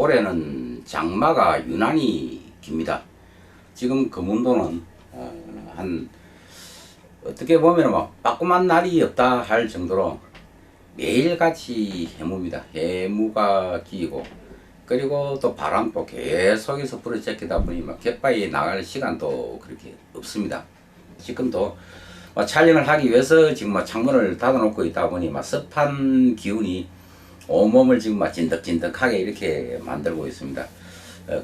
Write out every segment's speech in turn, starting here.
올해는 장마가 유난히 깁니다. 지금 금운도는 한 어떻게 보면 막 빠끔한 날이 없다 할 정도로 매일같이 해무입니다. 해무가 기고 그리고 또 바람도 계속해서 불어제끼다 보니 막 갯바위에 나갈 시간도 그렇게 없습니다. 지금도 촬영을 하기 위해서 지금 창문을 닫아놓고 있다 보니 습한 기운이 온몸을 지금 진득진득하게 이렇게 만들고 있습니다.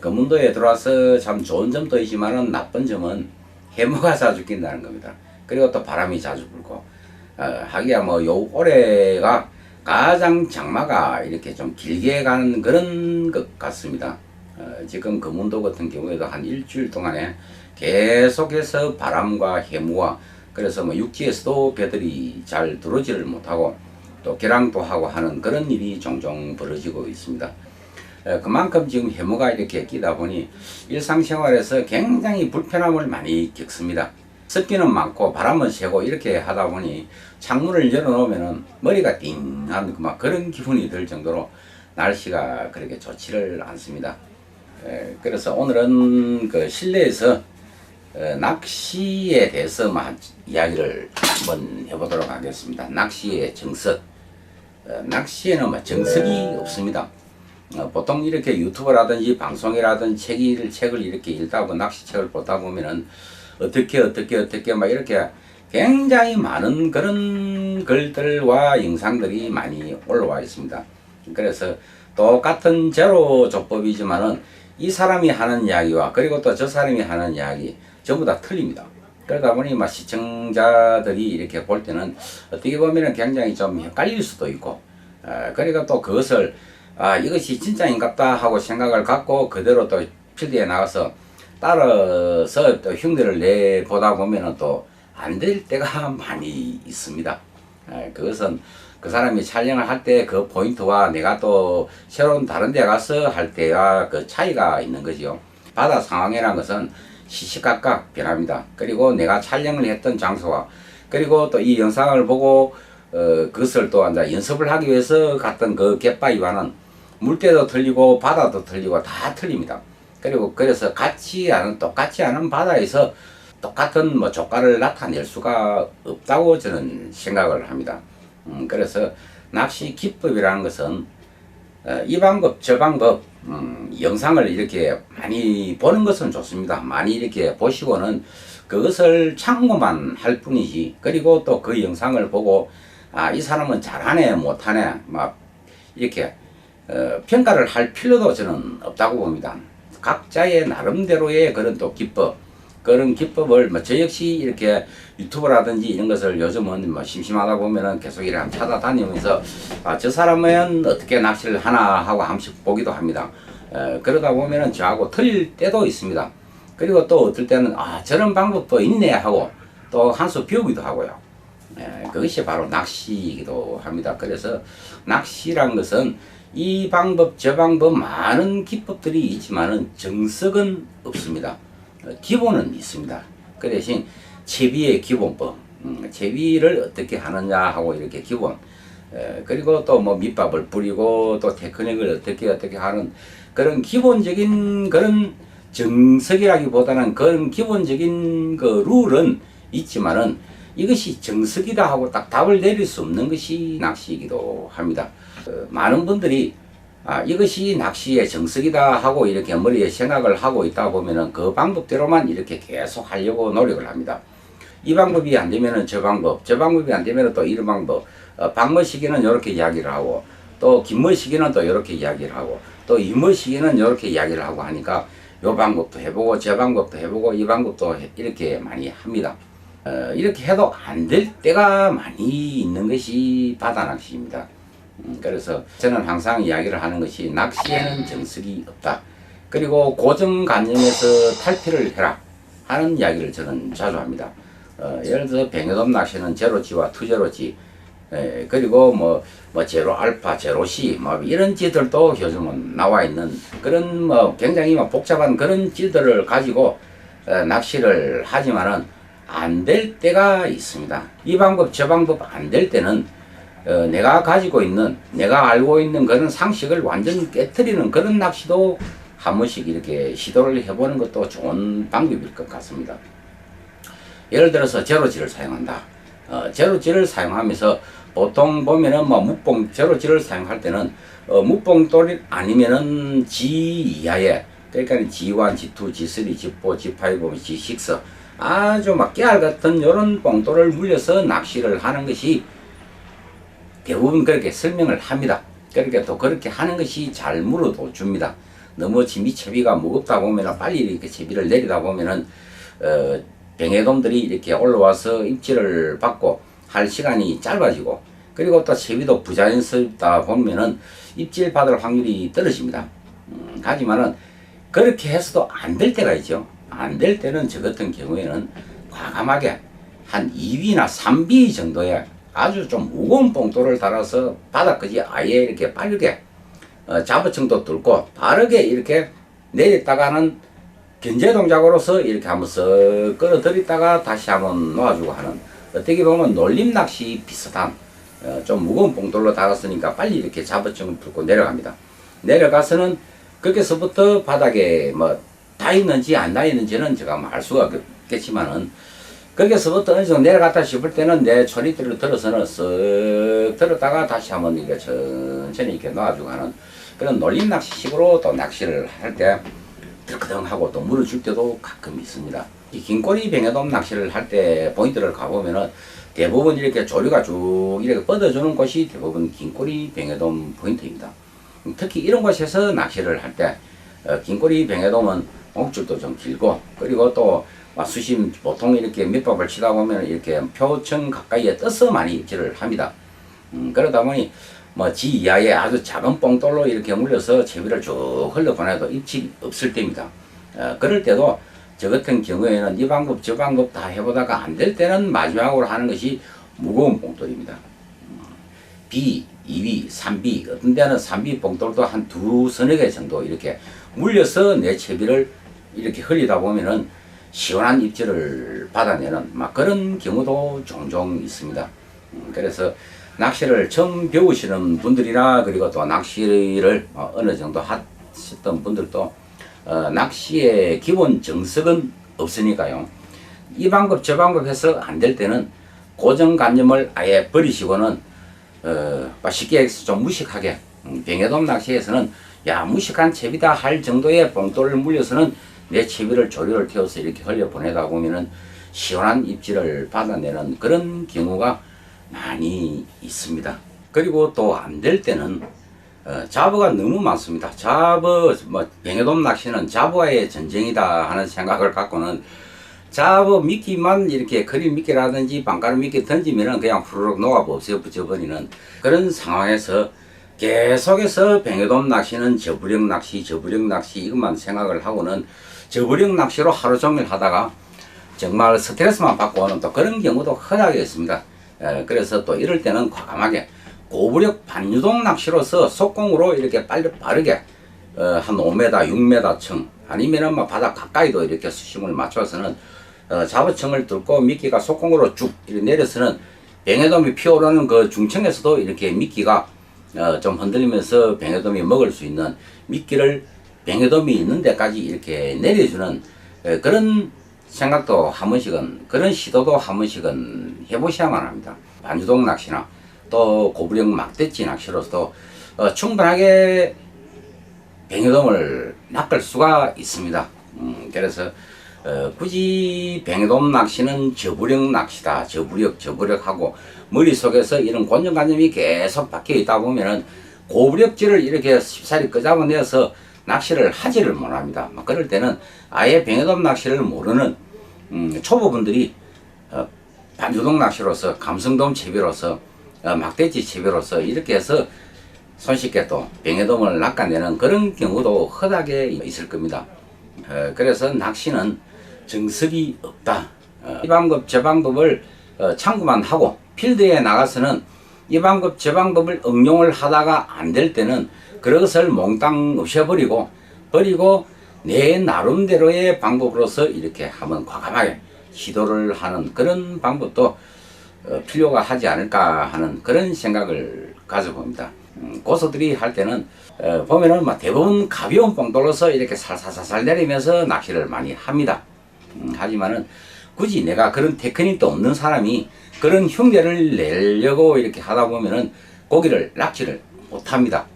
금운도에 들어와서 참 좋은 점도 있지만은 나쁜 점은 해무가 자주 낀다는 겁니다. 그리고 또 바람이 자주 불고 하기야 요 올해가 가장 장마가 이렇게 좀 길게 가는 그런 것 같습니다. 지금 금운도 같은 경우에도 한 일주일 동안에 계속해서 바람과 해무와 그래서 육지에서도 배들이 잘 들어오지를 못하고 또 개량도 하고 하는 그런 일이 종종 벌어지고 있습니다. 그만큼 지금 해무가 이렇게 끼다 보니 일상생활에서 굉장히 불편함을 많이 겪습니다. 습기는 많고 바람은 세고 이렇게 하다 보니 창문을 열어놓으면 머리가 띵한 그런 기분이 들 정도로 날씨가 그렇게 좋지를 않습니다. 그래서 오늘은 그 실내에서 낚시에 대해서 이야기를 한번 해보도록 하겠습니다. 낚시의 정석. 낚시에는 정석이 없습니다. 보통 이렇게 유튜브라든지 방송이라든지 책을 이렇게 읽다 보고 낚시책을 보다 보면은 어떻게 이렇게 굉장히 많은 그런 글들과 영상들이 많이 올라와 있습니다. 그래서 똑같은 제로 조법이지만은 이 사람이 하는 이야기와 그리고 또 저 사람이 하는 이야기 전부 다 틀립니다. 그러다 보니 시청자들이 이렇게 볼 때는 어떻게 보면 굉장히 좀 헷갈릴 수도 있고, 그러니까 또 그것을 이것이 진짜인갑다 하고 생각을 갖고 그대로 또 필드에 나가서 따라서 또 흉내를 내보다 보면은 또 안 될 때가 많이 있습니다. 그것은 그 사람이 촬영을 할 때 그 포인트와 내가 또 새로운 다른 데 가서 할 때와 그 차이가 있는 거죠. 바다 상황이라는 것은 시시각각 변합니다. 그리고 내가 촬영을 했던 장소와 그리고 또 이 영상을 보고 그것을 또 이제 연습을 하기 위해서 갔던 그 갯바위와는 물때도 틀리고 바다도 틀리고 다 틀립니다. 그리고 그래서 똑같지 않은 바다에서 똑같은 조과를 나타낼 수가 없다고 저는 생각을 합니다. 그래서 낚시 기법이라는 것은 이 방법 저 방법 영상을 이렇게 많이 보는 것은 좋습니다. 많이 이렇게 보시고는 그것을 참고만 할 뿐이지, 그리고 또 그 영상을 보고 이 사람은 잘하네 못하네 이렇게 평가를 할 필요도 저는 없다고 봅니다. 각자의 나름대로의 그런 또 기법, 그런 기법을 저 역시 이렇게 유튜브라든지 이런 것을 요즘은 심심하다 보면은 계속 이렇게 찾아다니면서 저 사람은 어떻게 낚시를 하나 하고 한 번씩 보기도 합니다. 그러다 보면은 저하고 틀릴 때도 있습니다. 그리고 또 어떨 때는 저런 방법도 있네 하고 또 한 수 배우기도 하고요. 그것이 바로 낚시이기도 합니다. 그래서 낚시란 것은 이 방법 저 방법 많은 기법들이 있지만은 정석은 없습니다. 기본은 있습니다. 그 대신 채비의 기본법, 채비를 어떻게 하느냐 하고 이렇게 기본, 그리고 또 밑밥을 뿌리고 또 테크닉을 어떻게 하는 그런 기본적인 그런 정석이라기보다는 그런 기본적인 그 룰은 있지만은 이것이 정석이다 하고 딱 답을 내릴 수 없는 것이 낚시이기도 합니다. 많은 분들이 이것이 낚시의 정석이다 하고 이렇게 머리에 생각을 하고 있다 보면은 그 방법대로만 이렇게 계속 하려고 노력을 합니다. 이 방법이 안 되면은 저 방법이 안 되면은 또 이런 방법, 박머시기는 이렇게 이야기를 하고 또 김머시기는 또 이렇게 이야기를 하고 또 이머시기는 이렇게 이야기를 하고 하니까 요 방법도 해보고 저 방법도 해보고 이 방법도 이렇게 많이 합니다. 이렇게 해도 안 될 때가 많이 있는 것이 바다 낚시입니다. 그래서 저는 항상 이야기를 하는 것이 낚시에는 정석이 없다. 그리고 고정관념에서 탈피를 해라 하는 이야기를 저는 자주 합니다. 예를 들어서 뱅에돔 낚시는 제로지와 투제로지, 그리고 제로 알파, 제로 C 이런 지들도 요즘은 나와 있는 그런 굉장히 복잡한 그런 지들을 가지고 낚시를 하지만은 안 될 때가 있습니다. 이 방법 저 방법 안 될 때는 내가 가지고 있는, 내가 알고 있는 그런 상식을 완전히 깨트리는 그런 낚시도 한 번씩 이렇게 시도를 해보는 것도 좋은 방법일 것 같습니다. 예를 들어서 제로질을 사용한다. 제로질을 사용하면서 보통 보면은 뭐 제로질을 사용할 때는 묵봉돌 아니면은 G 이하의, 그러니까 G1, G2, G3, G4, G5, G6 아주 막 깨알 같은 이런 봉돌을 물려서 낚시를 하는 것이 대부분 그렇게 설명을 합니다. 그렇게 또 그렇게 하는 것이 잘 물어도 줍니다. 너무 채비가 무겁다 보면은 빨리 이렇게 채비를 내리다 보면은 뱅에돔들이 이렇게 올라와서 입질을 받고 할 시간이 짧아지고, 그리고 또 채비도 부자연스럽다 보면은 입질 받을 확률이 떨어집니다. 하지만은 그렇게 해서도 안 될 때가 있죠. 안 될 때는 저 같은 경우에는 과감하게 한 2B나 3B 정도의 아주 좀 무거운 봉돌을 달아서 바닥까지 아예 이렇게 빠르게 잡어층도 뚫고 빠르게 이렇게 내렸다가는 견제 동작으로서 이렇게 한번 쓱 끌어들였다가 다시 한번 놓아주고 하는, 어떻게 보면 놀림 낚시 비슷한 좀 무거운 봉돌로 달았으니까 빨리 이렇게 잡어층을 뚫고 내려갑니다. 내려가서는 거기서부터 바닥에 뭐 다 있는지 안 다 있는지는 제가 뭐 알 수가 없겠지만은, 거기서부터 어느 정도 내려갔다 싶을 때는 내 초리대를 들어서는 쓱 들었다가 다시 한번 이렇게 천천히 이렇게 놔주고 하는 그런 놀림 낚시식으로 또 낚시를 할 때 들끄덩하고 또 물을 줄 때도 가끔 있습니다. 이 긴꼬리 뱅에돔 낚시를 할 때 포인트를 가보면은 대부분 이렇게 조류가 쭉 이렇게 뻗어주는 곳이 대부분 긴꼬리 뱅에돔 포인트입니다. 특히 이런 곳에서 낚시를 할 때 긴꼬리 뱅에돔은 목줄도 좀 길고, 그리고 또 수심 보통 이렇게 밑밥을 치다 보면 이렇게 표층 가까이에 떠서 많이 입질을 합니다. 그러다 보니 뭐 G 이하의 아주 작은 뽕돌로 이렇게 물려서 채비를 쭉 흘러보내도 입질이 없을 때입니다. 그럴 때도 저 같은 경우에는 이 방법 저 방법 다 해보다가 안 될 때는 마지막으로 하는 것이 무거운 뽕돌입니다. B, 2B, 3B, 어떤 데는 3B 뽕돌도 한 서너 개 정도 이렇게 물려서 내 채비를 이렇게 흘리다 보면은 시원한 입질을 받아내는 막 그런 경우도 종종 있습니다. 그래서 낚시를 처음 배우시는 분들이나, 그리고 또 낚시를 어느 정도 하셨던 분들도 낚시의 기본 정석은 없으니까요. 이 방법 저 방법 해서 안 될 때는 고정관념을 아예 버리시고는 쉽게 해서 좀 무식하게, 뱅에돔 낚시에서는 야 무식한 채비다 할 정도의 봉돌을 물려서는 내 채비를 조류를 태워서 이렇게 흘려 보내다 보면은 시원한 입질을 받아내는 그런 경우가 많이 있습니다. 그리고 또 안 될 때는 잡어가 너무 많습니다. 뱅에돔 낚시는 잡어와의 전쟁이다 하는 생각을 갖고는 잡어 미끼만 이렇게 크릴 미끼라든지 빵가루 미끼 던지면은 그냥 후루룩 녹아 없어버리는 그런 상황에서 계속해서 뱅에돔 낚시는 저부력 낚시 이것만 생각을 하고는 저부력 낚시로 하루 종일 하다가 정말 스트레스만 받고 오는 또 그런 경우도 흔하게 있습니다. 그래서 또 이럴 때는 과감하게 고부력 반유동 낚시로서 속공으로 이렇게 빠르게 한 5m, 6m 층 아니면은 뭐 바닥 가까이도 이렇게 수심을 맞춰서는 잡어층을 뚫고 미끼가 속공으로 쭉 이렇게 내려서는 뱅에돔이 피어오르는 그 중층에서도 이렇게 미끼가 좀 흔들리면서 뱅에돔이 먹을 수 있는 미끼를 뱅에돔이 있는 데까지 이렇게 내려주는 그런 생각도 한 번씩은, 그런 시도도 한 번씩은 해보셔야만 합니다. 반유동 낚시나 또 고부력 막대치 낚시로서도 충분하게 뱅에돔을 낚을 수가 있습니다. 그래서 굳이 뱅에돔 낚시는 저부력 낚시다, 저부력하고 머릿속에서 이런 고정관념이 계속 박혀 있다 보면은 고부력질을 이렇게 쉽사리 끄잡아내서 낚시를 하지를 못합니다. 그럴 때는 아예 뱅에돔 낚시를 모르는 초보분들이 반유동 낚시로서, 감성돔 채비로서, 막대치 채비로서 이렇게 해서 손쉽게 또 뱅에돔을 낚아내는 그런 경우도 흔하게 있을 겁니다. 그래서 낚시는 정석이 없다. 이 방법 저 방법을 참고만 하고 필드에 나가서는 이 방법 저 방법을 응용을 하다가 안 될 때는 그것을 몽땅 없애버리고 내 나름대로의 방법으로서 이렇게 한번 과감하게 시도를 하는 그런 방법도 필요가 하지 않을까 하는 그런 생각을 가져봅니다. 고수들이 할 때는 보면은 막 대부분 가벼운 뽕돌로서 이렇게 살살살살 내리면서 낚시를 많이 합니다. 하지만은 굳이 내가 그런 테크닉도 없는 사람이 그런 흉내를 내려고 이렇게 하다 보면은 고기를 낚시를 못합니다.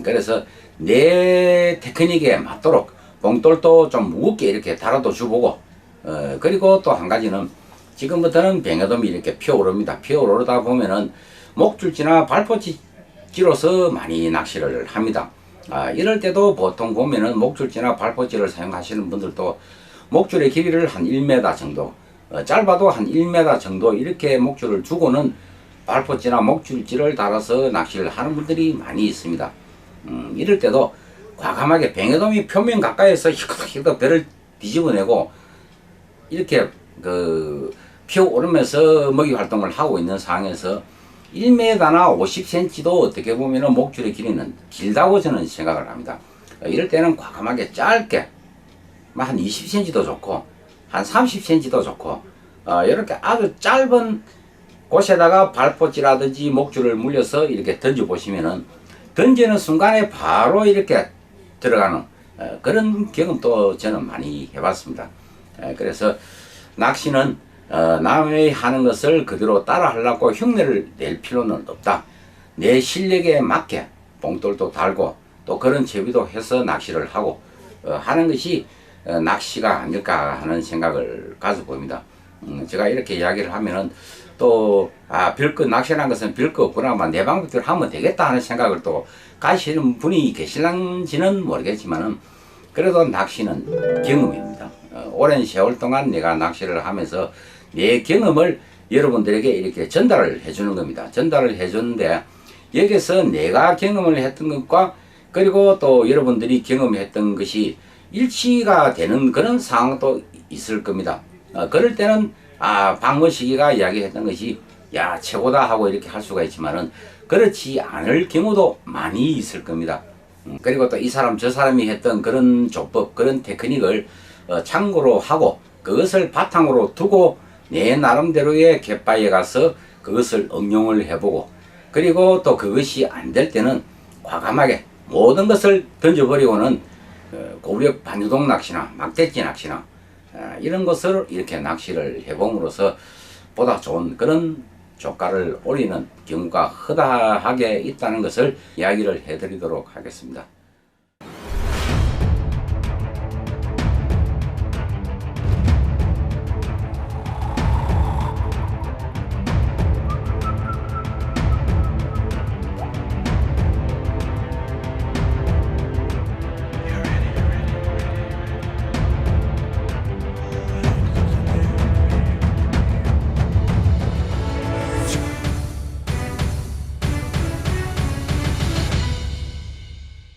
그래서 내 테크닉에 맞도록 뽕돌도 좀 무겁게 이렇게 달아도 주보고 그리고 또 한 가지는 지금부터는 뱅에돔이 이렇게 피어오릅니다. 피어오르다 보면은 목줄지나 발포찌로서 많이 낚시를 합니다. 이럴 때도 보통 보면은 목줄지나 발포찌를 사용하시는 분들도 목줄의 길이를 한 1m 정도, 짧아도 한 1m 정도 이렇게 목줄을 주고는 발포찌나 목줄지를 달아서 낚시를 하는 분들이 많이 있습니다. 이럴 때도 과감하게 뱅에돔이 표면 가까이에서 희끗희끗 배를 뒤집어내고 이렇게 피어오르면서 먹이 활동을 하고 있는 상황에서 1m나 50cm도 어떻게 보면 목줄의 길이는 길다고 저는 생각을 합니다. 이럴 때는 과감하게 짧게 한 20cm도 좋고 한 30cm도 좋고 이렇게 아주 짧은 곳에다가 발포찌라든지 목줄을 물려서 이렇게 던져 보시면은 던지는 순간에 바로 이렇게 들어가는 그런 경험도 저는 많이 해봤습니다. 그래서 낚시는 남이 하는 것을 그대로 따라 하려고 흉내를 낼 필요는 없다. 내 실력에 맞게 뽕돌도 달고 또 그런 채비도 해서 낚시를 하고 하는 것이 낚시가 아닐까 하는 생각을 가져봅니다. 제가 이렇게 이야기를 하면은 또 별거 낚시라는 것은 별거 없구나, 내 방법대로 하면 되겠다 하는 생각을 또 가시는 분이 계실런지는 모르겠지만은 그래도 낚시는 경험입니다. 오랜 세월 동안 내가 낚시를 하면서 내 경험을 여러분들에게 이렇게 전달을 해주는 겁니다. 전달을 해주는데 여기서 내가 경험을 했던 것과 그리고 또 여러분들이 경험했던 것이 일치가 되는 그런 상황도 있을 겁니다. 그럴 때는 박문식이가 이야기했던 것이 야 최고다 하고 이렇게 할 수가 있지만은 그렇지 않을 경우도 많이 있을 겁니다. 그리고 또 이 사람 저 사람이 했던 그런 조법 그런 테크닉을 참고로 하고 그것을 바탕으로 두고 내 나름대로의 갯바위에 가서 그것을 응용을 해보고 그리고 또 그것이 안 될 때는 과감하게 모든 것을 던져버리고는 고구려 반유동 낚시나 막대지 낚시나 이런 것을 이렇게 낚시를 해봄으로써 보다 좋은 그런 조가를 올리는 경우가 허다하게 있다는 것을 이야기를 해드리도록 하겠습니다.